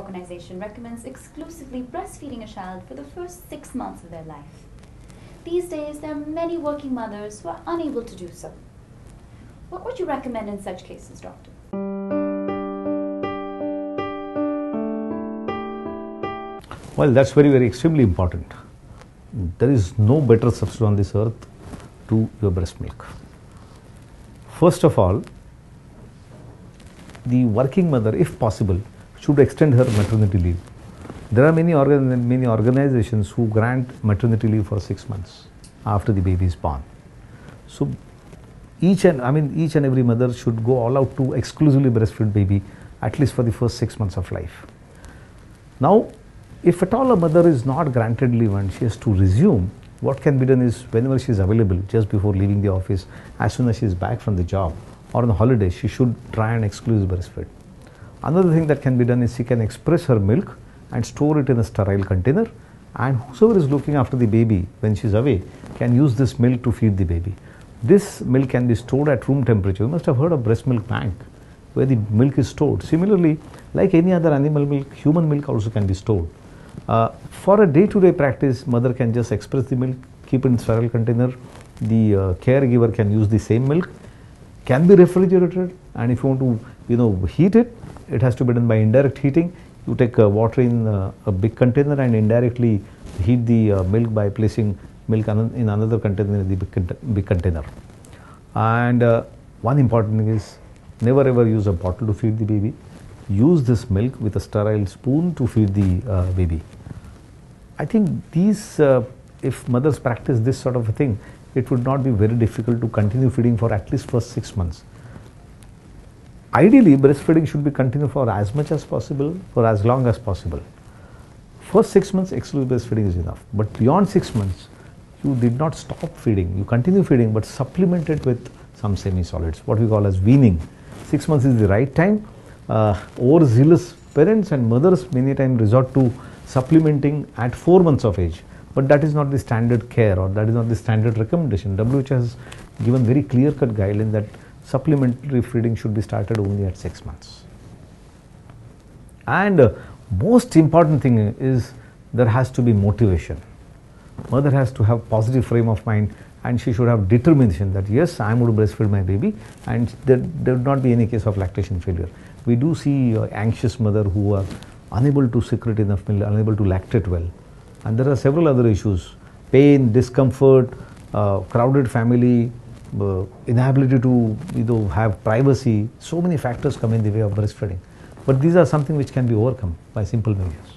Organization recommends exclusively breastfeeding a child for the first 6 months of their life. These days, there are many working mothers who are unable to do so. What would you recommend in such cases, doctor? Well, that's very extremely important. There is no better substitute on this earth to your breast milk. First of all, the working mother, if possible, should extend her maternity leave. There are many organizations who grant maternity leave for 6 months after the baby is born. So each and every mother should go all out to exclusively breastfeed baby at least for the first 6 months of life. Now, if at all a mother is not granted leave and she has to resume, what can be done is whenever she is available, just before leaving the office, as soon as she is back from the job or on the holiday, she should try and exclusively breastfeed. Another thing that can be done is she can express her milk and store it in a sterile container, and whosoever is looking after the baby when she is away can use this milk to feed the baby. This milk can be stored at room temperature. You must have heard of breast milk bank where the milk is stored. Similarly, like any other animal milk, human milk also can be stored. For a day-to-day practice, mother can just express the milk, keep it in sterile container. The caregiver can use the same milk, can be refrigerated, and if you want to heat it, it has to be done by indirect heating. You take water in a big container and indirectly heat the milk by placing milk in another container in the big container. And one important thing is never ever use a bottle to feed the baby. Use this milk with a sterile spoon to feed the baby. I think these, if mothers practice this sort of a thing, it would not be very difficult to continue feeding for at least first 6 months. Ideally, breastfeeding should be continued for as much as possible, for as long as possible. First 6 months, exclusive breastfeeding is enough. But beyond 6 months, you did not stop feeding. You continue feeding, but supplement it with some semi-solids, what we call as weaning. 6 months is the right time. Overzealous parents and mothers many times resort to supplementing at 4 months of age. But that is not the standard care, or that is not the standard recommendation. WHO has given very clear-cut guideline that supplementary feeding should be started only at 6 months. And most important thing is there has to be motivation. Mother has to have positive frame of mind, and she should have determination that yes, I am going to breastfeed my baby, and there would not be any case of lactation failure. We do see anxious mother who are unable to secrete enough milk, unable to lactate well. And there are several other issues: pain, discomfort, crowded family, inability to have privacy. So many factors come in the way of breastfeeding. But these are something which can be overcome by simple measures.